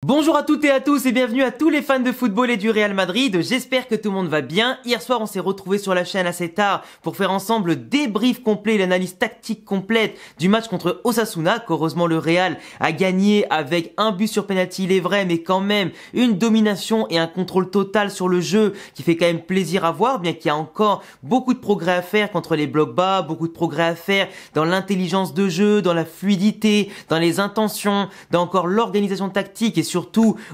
Bonjour à toutes et à tous et bienvenue à tous les fans de football et du Real Madrid. J'espère que tout le monde va bien. Hier soir, on s'est retrouvés sur la chaîne assez tard pour faire ensemble le débrief complet, l'analyse tactique complète du match contre Osasuna, qu'heureusement le Real a gagné avec un but sur penalty, il est vrai, mais quand même une domination et un contrôle total sur le jeu qui fait quand même plaisir à voir, bien qu'il y a encore beaucoup de progrès à faire contre les blocs bas, beaucoup de progrès à faire dans l'intelligence de jeu, dans la fluidité, dans les intentions, dans encore l'organisation tactique et surtout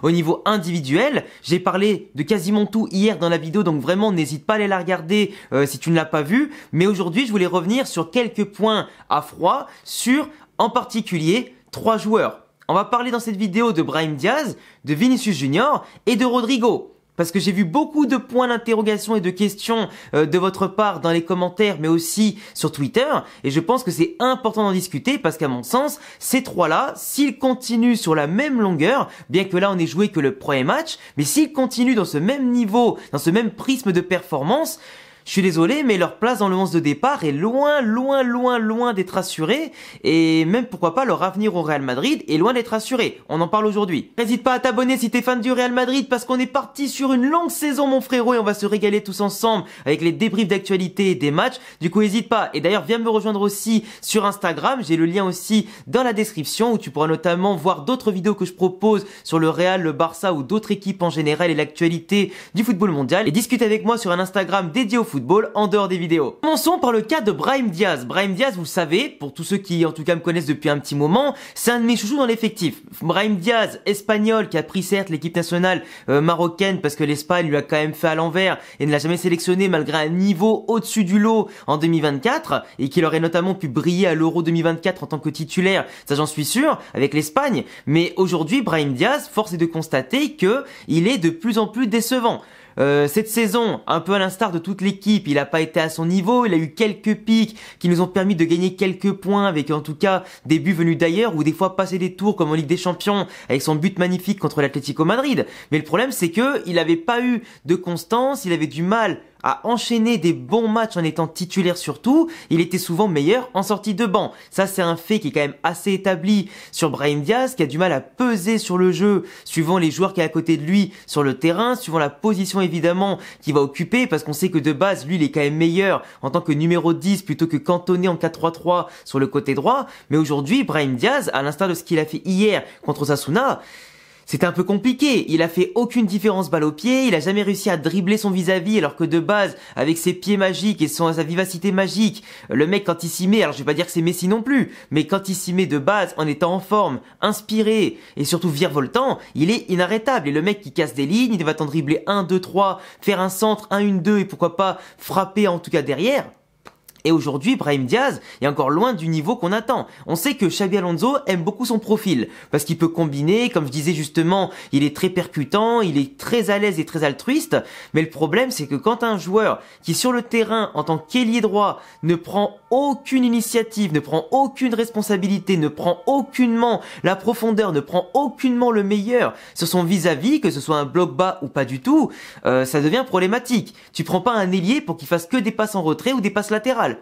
au niveau individuel. J'ai parlé de quasiment tout hier dans la vidéo, donc vraiment n'hésite pas à aller la regarder si tu ne l'as pas vue. Mais aujourd'hui, je voulais revenir sur quelques points à froid, sur en particulier 3 joueurs. On va parler dans cette vidéo de Brahim Diaz, de Vinicius Junior et de Rodrigo. Parce que j'ai vu beaucoup de points d'interrogation et de questions de votre part dans les commentaires, mais aussi sur Twitter. Et je pense que c'est important d'en discuter parce qu'à mon sens, ces trois-là, s'ils continuent sur la même longueur, bien que là on ait joué que le premier match, mais s'ils continuent dans ce même niveau, dans ce même prisme de performance, je suis désolé, mais leur place dans le 11 de départ est loin d'être assurée. Et même, pourquoi pas, leur avenir au Real Madrid est loin d'être assuré. On en parle aujourd'hui. N'hésite pas à t'abonner si t'es fan du Real Madrid parce qu'on est parti sur une longue saison, mon frérot, et on va se régaler tous ensemble avec les débriefs d'actualité et des matchs. Du coup, n'hésite pas. Et d'ailleurs, viens me rejoindre aussi sur Instagram. J'ai le lien aussi dans la description où tu pourras notamment voir d'autres vidéos que je propose sur le Real, le Barça ou d'autres équipes en général et l'actualité du football mondial. Et discute avec moi sur un Instagram dédié au football en dehors des vidéos. Commençons par le cas de Brahim Diaz. Brahim Diaz, vous le savez, pour tous ceux qui en tout cas me connaissent depuis un petit moment, c'est un de mes chouchous dans l'effectif. Brahim Diaz, espagnol, qui a pris certes l'équipe nationale marocaine parce que l'Espagne lui a quand même fait à l'envers et ne l'a jamais sélectionné malgré un niveau au-dessus du lot en 2024 et qu'il aurait notamment pu briller à l'Euro 2024 en tant que titulaire, ça j'en suis sûr, avec l'Espagne. Mais aujourd'hui, Brahim Diaz, force est de constater que il est de plus en plus décevant. Cette saison, un peu à l'instar de toute l'équipe, il n'a pas été à son niveau, il a eu quelques pics qui nous ont permis de gagner quelques points avec en tout cas des buts venus d'ailleurs ou des fois passer des tours comme en Ligue des Champions avec son but magnifique contre l'Atlético Madrid. Mais le problème c'est que il n'avait pas eu de constance, il avait du mal à enchaîner des bons matchs en étant titulaire surtout, il était souvent meilleur en sortie de banc. Ça c'est un fait qui est quand même assez établi sur Brahim Diaz, qui a du mal à peser sur le jeu suivant les joueurs qui est à côté de lui sur le terrain, suivant la position évidemment qu'il va occuper, parce qu'on sait que de base lui il est quand même meilleur en tant que numéro 10 plutôt que cantonné en 4-3-3 sur le côté droit. Mais aujourd'hui Brahim Diaz, à l'instar de ce qu'il a fait hier contre Osasuna, c'était un peu compliqué, il a fait aucune différence balle au pied, il a jamais réussi à dribbler son vis-à-vis alors que de base, avec ses pieds magiques et sa vivacité magique, le mec quand il s'y met, alors je vais pas dire que c'est Messi non plus, mais quand il s'y met de base en étant en forme, inspiré et surtout virevoltant, il est inarrêtable. Et le mec qui casse des lignes, il va t'en dribbler 1, 2, 3, faire un centre, 1, 1, 2 et pourquoi pas frapper en tout cas derrière. Et aujourd'hui, Brahim Diaz est encore loin du niveau qu'on attend. On sait que Xabi Alonso aime beaucoup son profil, parce qu'il peut combiner, comme je disais justement, il est très percutant, il est très à l'aise et très altruiste, mais le problème c'est que quand un joueur qui sur le terrain, en tant qu'ailier droit, ne prend aucune initiative, ne prend aucune responsabilité, ne prend aucunement la profondeur, ne prend aucunement le meilleur sur son vis-à-vis, que ce soit un bloc bas ou pas du tout, ça devient problématique. Tu prends pas un ailier pour qu'il fasse que des passes en retrait ou des passes latérales.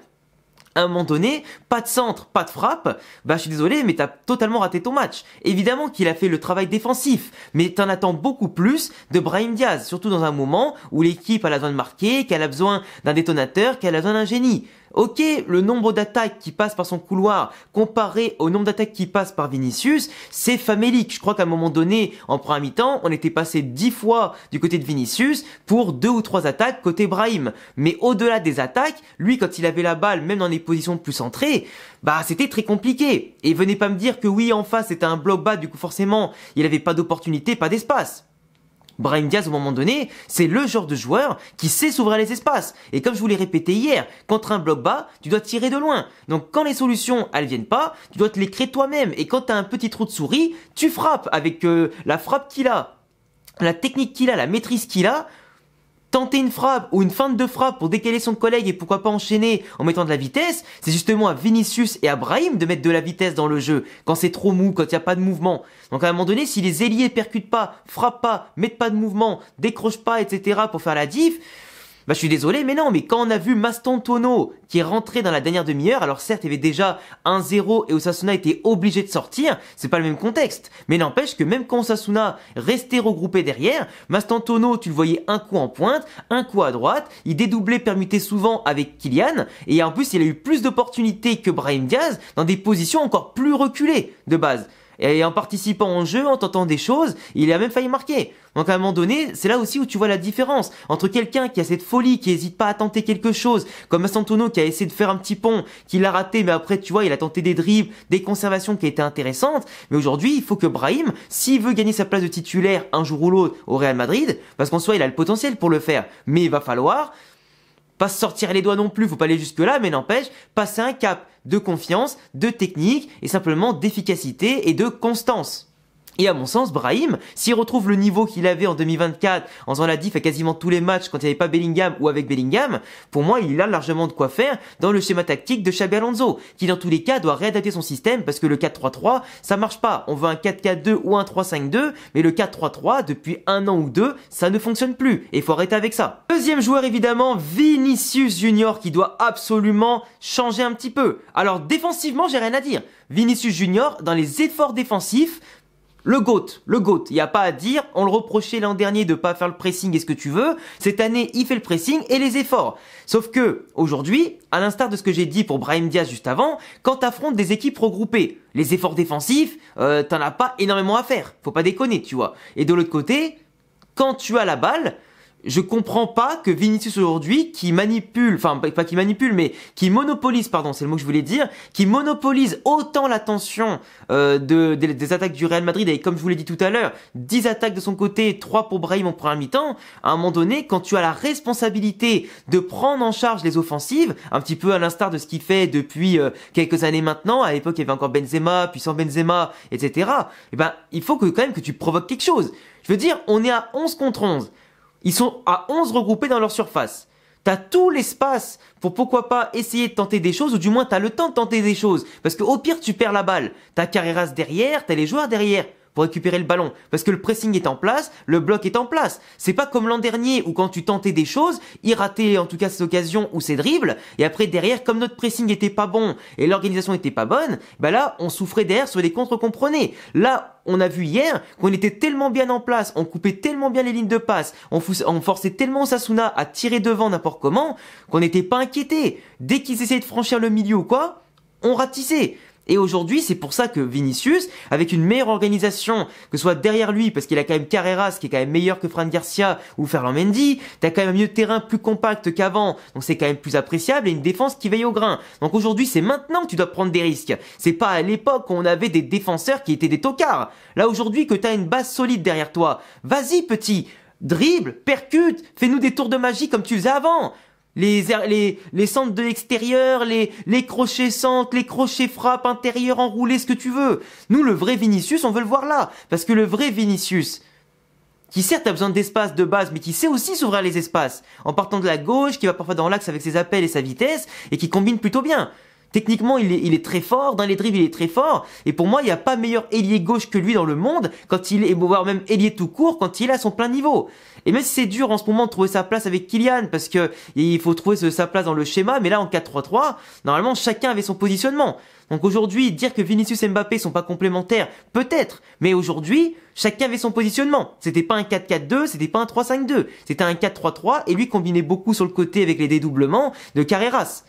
À un moment donné, pas de centre, pas de frappe, bah je suis désolé mais t'as totalement raté ton match. Évidemment qu'il a fait le travail défensif, mais t'en attends beaucoup plus de Brahim Diaz, surtout dans un moment où l'équipe a besoin de marquer, qu'elle a besoin d'un détonateur, qu'elle a besoin d'un génie. Ok, le nombre d'attaques qui passent par son couloir comparé au nombre d'attaques qui passent par Vinicius, c'est famélique. Je crois qu'à un moment donné, en première mi-temps, on était passé 10 fois du côté de Vinicius pour 2 ou 3 attaques côté Brahim. Mais au-delà des attaques, lui, quand il avait la balle, même dans des positions plus centrées, bah c'était très compliqué. Et venez pas me dire que oui, en face, c'était un bloc bas, du coup forcément, il avait pas d'opportunité, pas d'espace. Brahim Diaz, au moment donné, c'est le genre de joueur qui sait s'ouvrir les espaces. Et comme je vous l'ai répété hier, contre un bloc bas, tu dois tirer de loin. Donc quand les solutions, elles viennent pas, tu dois te les créer toi-même. Et quand tu as un petit trou de souris, tu frappes avec la frappe qu'il a, la technique qu'il a, la maîtrise qu'il a. Tenter une frappe ou une feinte de frappe pour décaler son collègue et pourquoi pas enchaîner en mettant de la vitesse, c'est justement à Vinicius et à Brahim de mettre de la vitesse dans le jeu quand c'est trop mou, quand il n'y a pas de mouvement. Donc à un moment donné, si les ailiers percutent pas, frappent pas, mettent pas de mouvement, décrochent pas, etc. pour faire la diff, Bah je suis désolé, mais non, mais quand on a vu Mastantuono qui est rentré dans la dernière demi-heure, alors certes il y avait déjà 1-0 et Osasuna était obligé de sortir, c'est pas le même contexte, mais n'empêche que même quand Osasuna restait regroupé derrière, Mastantuono tu le voyais un coup en pointe, un coup à droite, il dédoublait, permutait souvent avec Kylian, et en plus il a eu plus d'opportunités que Brahim Diaz dans des positions encore plus reculées de base. Et en participant au jeu, en tentant des choses, il a même failli marquer. Donc à un moment donné, c'est là aussi où tu vois la différence entre quelqu'un qui a cette folie, qui hésite pas à tenter quelque chose, comme Mastantuono qui a essayé de faire un petit pont, qui l'a raté, mais après tu vois, il a tenté des dribbles, des conservations qui étaient intéressantes. Mais aujourd'hui, il faut que Brahim, s'il veut gagner sa place de titulaire un jour ou l'autre au Real Madrid, parce qu'en soi il a le potentiel pour le faire, mais il va falloir pas se sortir les doigts non plus, faut pas aller jusque là, mais n'empêche, passer un cap de confiance, de technique et simplement d'efficacité et de constance. Et à mon sens, Brahim, s'il retrouve le niveau qu'il avait en 2024, en faisant la diff à quasiment tous les matchs quand il n'y avait pas Bellingham ou avec Bellingham, pour moi, il a largement de quoi faire dans le schéma tactique de Xabi Alonso, qui dans tous les cas doit réadapter son système parce que le 4-3-3, ça marche pas. On veut un 4-4-2 ou un 3-5-2, mais le 4-3-3, depuis un an ou deux, ça ne fonctionne plus. Et il faut arrêter avec ça. Deuxième joueur, évidemment, Vinicius Junior, qui doit absolument changer un petit peu. Alors, défensivement, j'ai rien à dire. Vinicius Junior, dans les efforts défensifs, le GOAT, il n'y a pas à dire, on le reprochait l'an dernier de pas faire le pressing et ce que tu veux, cette année il fait le pressing et les efforts. Sauf que, aujourd'hui, à l'instar de ce que j'ai dit pour Brahim Diaz juste avant, quand t'affrontes des équipes regroupées, les efforts défensifs, t'en as pas énormément à faire, faut pas déconner, tu vois. Et de l'autre côté, quand tu as la balle, je comprends pas que Vinicius aujourd'hui, qui manipule, enfin pas qui manipule, mais qui monopolise, pardon, c'est le mot que je voulais dire, qui monopolise autant l'attention des attaques du Real Madrid, et comme je vous l'ai dit tout à l'heure, 10 attaques de son côté, 3 pour Brahim en première mi-temps, à un moment donné, quand tu as la responsabilité de prendre en charge les offensives, un petit peu à l'instar de ce qu'il fait depuis quelques années maintenant, à l'époque il y avait encore Benzema, puis sans Benzema, etc., eh ben, il faut que quand même que tu provoques quelque chose. Je veux dire, on est à 11 contre 11. Ils sont à 11 regroupés dans leur surface. T'as tout l'espace pour pourquoi pas essayer de tenter des choses, ou du moins t'as le temps de tenter des choses. Parce qu'au pire, tu perds la balle. T'as Carreras derrière, t'as les joueurs derrière pour récupérer le ballon. Parce que le pressing est en place, le bloc est en place. C'est pas comme l'an dernier où quand tu tentais des choses, il ratait en tout cas ces occasions ou ces dribbles, et après derrière, comme notre pressing était pas bon et l'organisation était pas bonne, bah là, on souffrait derrière sur les contres qu'on prenait. Là, on a vu hier qu'on était tellement bien en place, on coupait tellement bien les lignes de passe, on forçait tellement Osasuna à tirer devant n'importe comment, qu'on n'était pas inquiété. Dès qu'ils essayaient de franchir le milieu ou quoi, on ratissait. Et aujourd'hui, c'est pour ça que Vinicius, avec une meilleure organisation, que ce soit derrière lui, parce qu'il a quand même Carreras, qui est quand même meilleur que Fran Garcia ou Ferland Mendy, t'as quand même un milieu de terrain plus compact qu'avant, donc c'est quand même plus appréciable, et une défense qui veille au grain. Donc aujourd'hui, c'est maintenant que tu dois prendre des risques. C'est pas à l'époque où on avait des défenseurs qui étaient des tocards. Là, aujourd'hui, que t'as une base solide derrière toi, vas-y petit, dribble, percute, fais-nous des tours de magie comme tu faisais avant. Les centres de l'extérieur, les crochets centres, les crochets frappes intérieurs enroulés, ce que tu veux. Nous, le vrai Vinicius, on veut le voir là. Parce que le vrai Vinicius, qui certes a besoin d'espace de base, mais qui sait aussi s'ouvrir les espaces, en partant de la gauche, qui va parfois dans l'axe avec ses appels et sa vitesse, et qui combine plutôt bien. Techniquement, il est très fort, dans les dribbles, il est très fort, et pour moi, il n'y a pas meilleur ailier gauche que lui dans le monde, quand il est, voire même ailier tout court, quand il est à son plein niveau. Et même si c'est dur en ce moment de trouver sa place avec Kylian, parce que il faut trouver sa place dans le schéma, mais là, en 4-3-3, normalement, chacun avait son positionnement. Donc aujourd'hui, dire que Vinicius et Mbappé sont pas complémentaires, peut-être, mais aujourd'hui, chacun avait son positionnement. C'était pas un 4-4-2, c'était pas un 3-5-2, c'était un 4-3-3, et lui combinait beaucoup sur le côté avec les dédoublements de Carreras.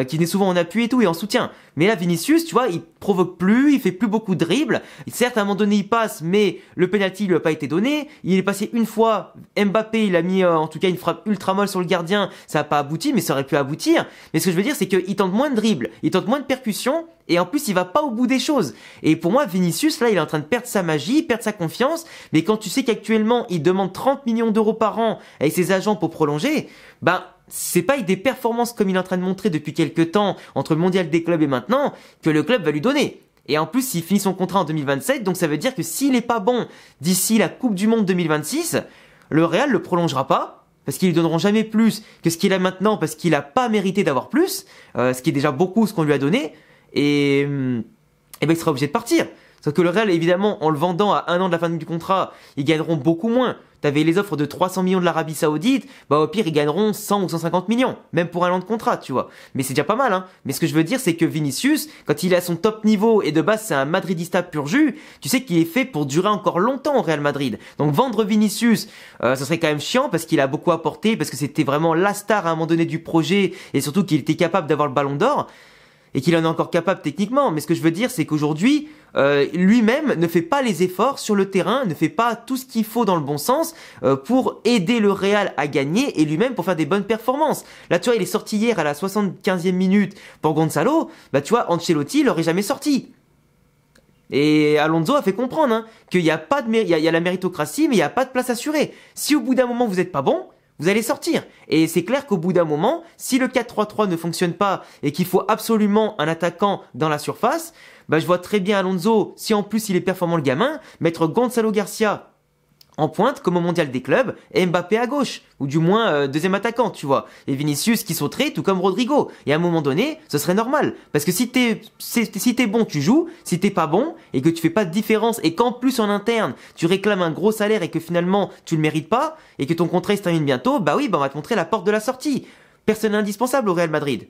Qui venait souvent en appui et tout, et en soutien. Mais là, Vinicius, tu vois, il provoque plus, il fait plus beaucoup de dribbles. Certes, à un moment donné, il passe, mais le penalty lui a pas été donné. Il est passé une fois, Mbappé, il a mis en tout cas une frappe ultra molle sur le gardien. Ça a pas abouti, mais ça aurait pu aboutir. Mais ce que je veux dire, c'est qu'il tente moins de dribbles, il tente moins de percussions, et en plus, il va pas au bout des choses. Et pour moi, Vinicius, là, il est en train de perdre sa magie, perdre sa confiance. Mais quand tu sais qu'actuellement, il demande 30 millions d'euros par an avec ses agents pour prolonger, ben, c'est pas avec des performances comme il est en train de montrer depuis quelques temps entre le mondial des clubs et maintenant que le club va lui donner. Et en plus, il finit son contrat en 2027, donc ça veut dire que s'il est pas bon d'ici la Coupe du Monde 2026, le Real le prolongera pas, parce qu'ils lui donneront jamais plus que ce qu'il a maintenant, parce qu'il a pas mérité d'avoir plus, ce qui est déjà beaucoup ce qu'on lui a donné, et ben il sera obligé de partir. Sauf que le Real, évidemment, en le vendant à un an de la fin du contrat, ils gagneront beaucoup moins. T'avais les offres de 300 millions de l'Arabie Saoudite, bah au pire ils gagneront 100 ou 150 millions, même pour un an de contrat, tu vois. Mais c'est déjà pas mal, hein. Mais ce que je veux dire, c'est que Vinicius, quand il est à son top niveau et de base c'est un Madridista pur jus, tu sais qu'il est fait pour durer encore longtemps au Real Madrid. Donc vendre Vinicius, ça serait quand même chiant parce qu'il a beaucoup apporté, parce que c'était vraiment la star à un moment donné du projet et surtout qu'il était capable d'avoir le Ballon d'Or. Et qu'il en est encore capable techniquement, mais ce que je veux dire c'est qu'aujourd'hui, lui-même ne fait pas les efforts sur le terrain, ne fait pas tout ce qu'il faut dans le bon sens pour aider le Real à gagner et lui-même pour faire des bonnes performances. Là tu vois, il est sorti hier à la 75e minute pour Gonzalo, bah tu vois, Ancelotti l'aurait jamais sorti. Et Alonso a fait comprendre hein, qu'il y a pas de il y a la méritocratie mais il n'y a pas de place assurée. Si au bout d'un moment vous êtes pas bon, vous allez sortir. Et c'est clair qu'au bout d'un moment, si le 4-3-3 ne fonctionne pas et qu'il faut absolument un attaquant dans la surface, bah je vois très bien Alonso, si en plus il est performant le gamin, mettre Gonzalo Garcia en pointe comme au mondial des clubs et Mbappé à gauche ou du moins deuxième attaquant, tu vois, et Vinicius qui sauterait tout comme Rodrigo. Et à un moment donné ce serait normal parce que si t'es bon tu joues, si t'es pas bon et que tu fais pas de différence et qu'en plus en interne tu réclames un gros salaire et que finalement tu le mérites pas et que ton contrat se termine bientôt, bah oui, bah on va te montrer la porte de la sortie. Personne n'est indispensable au Real Madrid.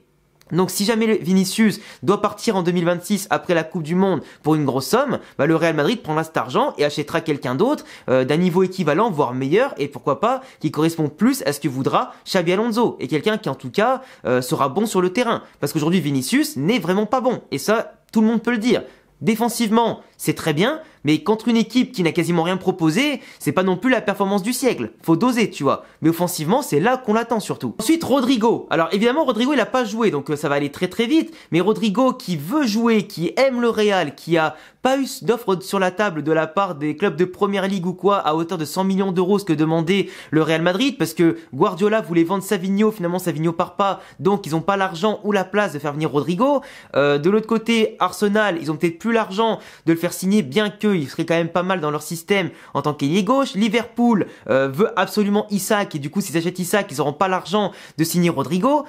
Donc si jamais Vinicius doit partir en 2026 après la Coupe du Monde pour une grosse somme, bah le Real Madrid prendra cet argent et achètera quelqu'un d'autre d'un niveau équivalent, voire meilleur, et pourquoi pas, qui correspond plus à ce que voudra Xabi Alonso, et quelqu'un qui en tout cas sera bon sur le terrain. Parce qu'aujourd'hui Vinicius n'est vraiment pas bon, et ça tout le monde peut le dire. Défensivement, c'est très bien, mais contre une équipe qui n'a quasiment rien proposé, c'est pas non plus la performance du siècle. Faut doser, tu vois. Mais offensivement, c'est là qu'on l'attend surtout. Ensuite, Rodrigo. Alors évidemment, Rodrigo, il a pas joué, donc ça va aller très très vite. Mais Rodrigo, qui veut jouer, qui aime le Real, qui a pas eu d'offre sur la table de la part des clubs de Première Ligue ou quoi, à hauteur de 100 millions d'euros, ce que demandait le Real Madrid, parce que Guardiola voulait vendre Savinho, finalement Savinho part pas, donc ils ont pas l'argent ou la place de faire venir Rodrigo. De l'autre côté, Arsenal, ils ont peut-être plus l'argent de le faire signer, bien qu'il serait quand même pas mal dans leur système en tant qu'ailier gauche. Liverpool veut absolument Isaac, et du coup s'ils achètent Isaac, ils auront pas l'argent de signer Rodrigo.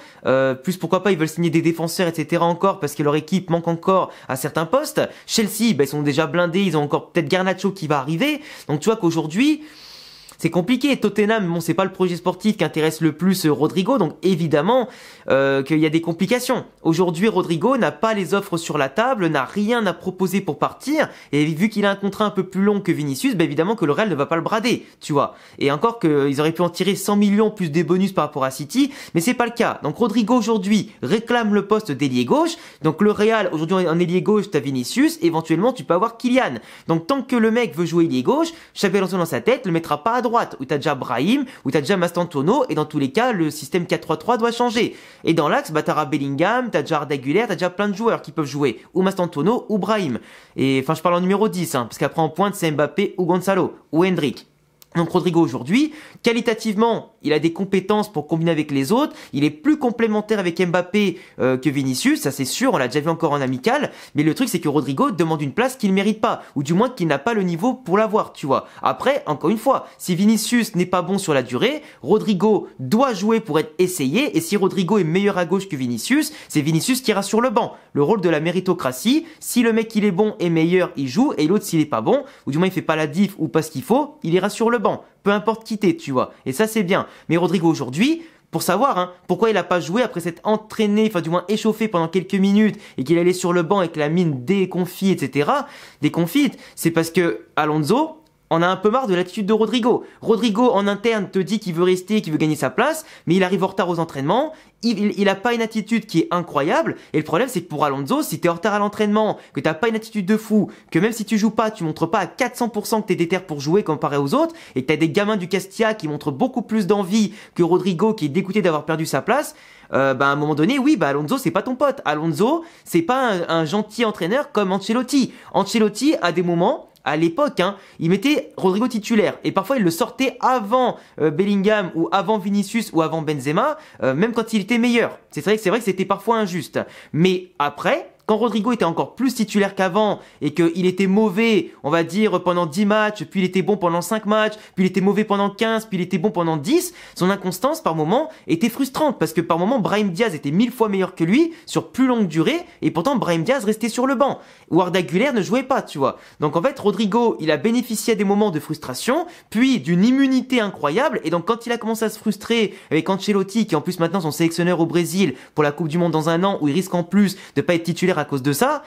Plus pourquoi pas, ils veulent signer des défenseurs, etc. encore, parce que leur équipe manque encore à certains postes. Chelsea, ils sont déjà blindés, ils ont encore peut-être Garnacho qui va arriver. Donc tu vois qu'aujourd'hui, c'est compliqué. Tottenham, bon, c'est pas le projet sportif qui intéresse le plus Rodrigo, donc évidemment qu'il y a des complications. Aujourd'hui, Rodrigo n'a pas les offres sur la table, n'a rien à proposer pour partir, et vu qu'il a un contrat un peu plus long que Vinicius, bah évidemment que le Real ne va pas le brader, tu vois. Et encore qu'ils auraient pu en tirer 100 millions plus des bonus par rapport à City, mais c'est pas le cas. Donc Rodrigo aujourd'hui réclame le poste d'ailier gauche, donc le Real aujourd'hui en ailier gauche t'as Vinicius, éventuellement tu peux avoir Kylian. Donc tant que le mec veut jouer ailier gauche, Xabi Alonso dans sa tête le mettra pas à droite, où t'as déjà Brahim, où t'as déjà Mastantuono, et dans tous les cas le système 4-3-3 doit changer. Et dans l'axe, bah t'auras Bellingham, t'as déjà Arda Güler, t'as déjà plein de joueurs qui peuvent jouer, ou Mastantuono ou Brahim. Et enfin je parle en numéro 10, hein, parce qu'après en pointe c'est Mbappé ou Gonzalo, ou Hendrick. Donc Rodrigo aujourd'hui, qualitativement, il a des compétences pour combiner avec les autres, il est plus complémentaire avec Mbappé que Vinicius, ça c'est sûr, on l'a déjà vu encore en amical, mais le truc c'est que Rodrigo demande une place qu'il ne mérite pas, ou du moins qu'il n'a pas le niveau pour l'avoir, tu vois. Après, encore une fois, si Vinicius n'est pas bon sur la durée, Rodrigo doit jouer pour être essayé, et si Rodrigo est meilleur à gauche que Vinicius, c'est Vinicius qui ira sur le banc. Le rôle de la méritocratie, si le mec il est bon et meilleur, il joue, et l'autre s'il est pas bon, ou du moins il fait pas la diff ou pas ce qu'il faut, il ira sur le banc. Peu importe qui t'es, tu vois. Et ça, c'est bien. Mais Rodrigo, aujourd'hui, pour savoir hein, pourquoi il a pas joué après s'être entraîné, enfin du moins échauffé pendant quelques minutes et qu'il allait sur le banc avec la mine déconfite, etc. Déconfite, c'est parce que Alonso on a un peu marre de l'attitude de Rodrigo. Rodrigo, en interne, te dit qu'il veut rester, qu'il veut gagner sa place, mais il arrive en retard aux entraînements, il a pas une attitude qui est incroyable, et le problème c'est que pour Alonso, si t'es en retard à l'entraînement, que t'as pas une attitude de fou, que même si tu joues pas, tu montres pas à 400% que t'es déter pour jouer comparé aux autres, et que t'as des gamins du Castilla qui montrent beaucoup plus d'envie que Rodrigo qui est dégoûté d'avoir perdu sa place, à un moment donné, oui, Alonso c'est pas ton pote. Alonso, c'est pas un gentil entraîneur comme Ancelotti. Ancelotti, à des moments, à l'époque, hein, il mettait Rodrigo titulaire et parfois il le sortait avant Bellingham ou avant Vinicius ou avant Benzema, même quand il était meilleur. C'est vrai que c'était parfois injuste. Mais après, quand Rodrigo était encore plus titulaire qu'avant et qu'il était mauvais, on va dire, pendant 10 matchs, puis il était bon pendant 5 matchs, puis il était mauvais pendant 15, puis il était bon pendant 10, son inconstance par moment était frustrante parce que par moment Brahim Diaz était 1000 fois meilleur que lui sur plus longue durée et pourtant Brahim Diaz restait sur le banc. Ou Arda Güler ne jouait pas, tu vois. Donc en fait, Rodrigo, il a bénéficié des moments de frustration, puis d'une immunité incroyable et donc quand il a commencé à se frustrer avec Ancelotti, qui en plus maintenant son sélectionneur au Brésil pour la Coupe du Monde dans un an, où il risque en plus de pas être titulaire à cause de ça,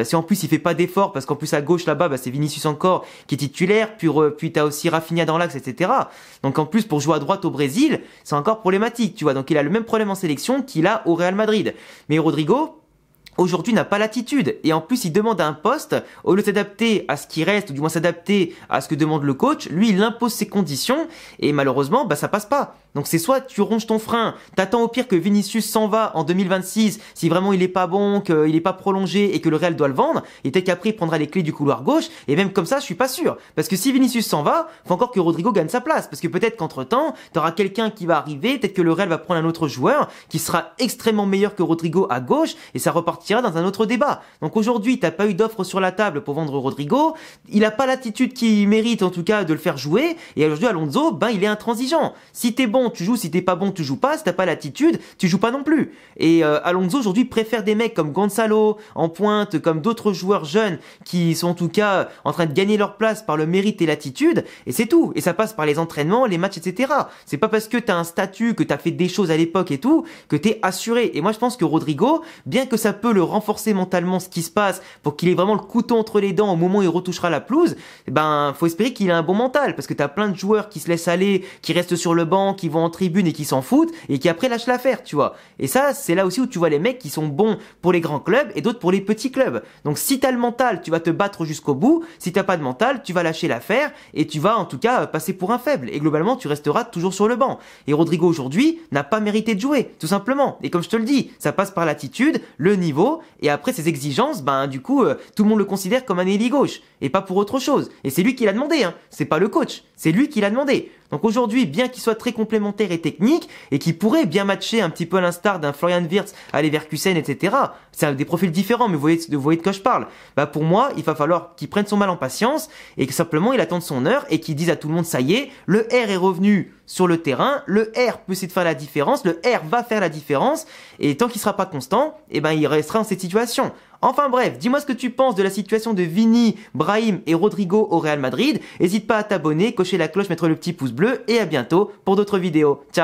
si en plus il fait pas d'efforts parce qu'en plus à gauche là-bas, c'est Vinicius encore qui est titulaire, puis t'as aussi Rafinha dans l'axe, etc. Donc en plus pour jouer à droite au Brésil, c'est encore problématique, tu vois. Donc il a le même problème en sélection qu'il a au Real Madrid. Mais Rodrigo, aujourd'hui, n'a pas l'attitude. Et en plus, il demande un poste, au lieu de s'adapter à ce qui reste, ou du moins s'adapter à ce que demande le coach, lui, il impose ses conditions, et malheureusement, ça passe pas. Donc c'est soit tu ronges ton frein, t'attends au pire que Vinicius s'en va en 2026, si vraiment il est pas bon, qu'il est pas prolongé et que le Real doit le vendre, et peut-être qu'après il prendra les clés du couloir gauche, et même comme ça, je suis pas sûr. Parce que si Vinicius s'en va, faut encore que Rodrigo gagne sa place, parce que peut-être qu'entre temps, t'auras quelqu'un qui va arriver, peut-être que le Real va prendre un autre joueur, qui sera extrêmement meilleur que Rodrigo à gauche, et ça repartira dans un autre débat. Donc aujourd'hui, t'as pas eu d'offre sur la table pour vendre Rodrigo, il a pas l'attitude qui mérite en tout cas de le faire jouer, et aujourd'hui Alonso, il est intransigeant. Si t'es bon, tu joues, si t'es pas bon, tu joues pas, si t'as pas l'attitude, tu joues pas non plus. Et Alonso aujourd'hui préfère des mecs comme Gonzalo en pointe, comme d'autres joueurs jeunes qui sont en tout cas en train de gagner leur place par le mérite et l'attitude, et c'est tout. Et ça passe par les entraînements, les matchs, etc. C'est pas parce que t'as un statut, que t'as fait des choses à l'époque et tout, que t'es assuré. Et moi je pense que Rodrigo, bien que ça peut le renforcer mentalement ce qui se passe, pour qu'il ait vraiment le couteau entre les dents au moment où il retouchera la pelouse, faut espérer qu'il a un bon mental, parce que t'as plein de joueurs qui se laissent aller, qui restent sur le banc, qui vont en tribune et qui s'en foutent, et qui après lâchent l'affaire, tu vois. Et ça, c'est là aussi où tu vois les mecs qui sont bons pour les grands clubs et d'autres pour les petits clubs. Donc si t'as le mental, tu vas te battre jusqu'au bout, si t'as pas de mental, tu vas lâcher l'affaire, et tu vas en tout cas passer pour un faible, et globalement tu resteras toujours sur le banc. Et Rodrigo aujourd'hui n'a pas mérité de jouer, tout simplement. Et comme je te le dis, ça passe par l'attitude, le niveau, et après ses exigences, du coup, tout le monde le considère comme un ailier gauche, et pas pour autre chose. Et c'est lui qui l'a demandé, hein. C'est pas le coach, c'est lui qui l'a demandé. Donc aujourd'hui, bien qu'il soit très complémentaire et technique, et qu'il pourrait bien matcher un petit peu à l'instar d'un Florian Wirtz à Leverkusen, etc. C'est des profils différents, mais vous voyez de quoi je parle. Pour moi, il va falloir qu'il prenne son mal en patience, et que simplement il attende son heure, et qu'il dise à tout le monde, ça y est, le R est revenu sur le terrain, le R peut essayer de faire la différence, le R va faire la différence, et tant qu'il sera pas constant, il restera dans cette situation. Enfin bref, dis-moi ce que tu penses de la situation de Vini, Brahim et Rodrigo au Real Madrid. N'hésite pas à t'abonner, cocher la cloche, mettre le petit pouce bleu, et à bientôt pour d'autres vidéos. Ciao.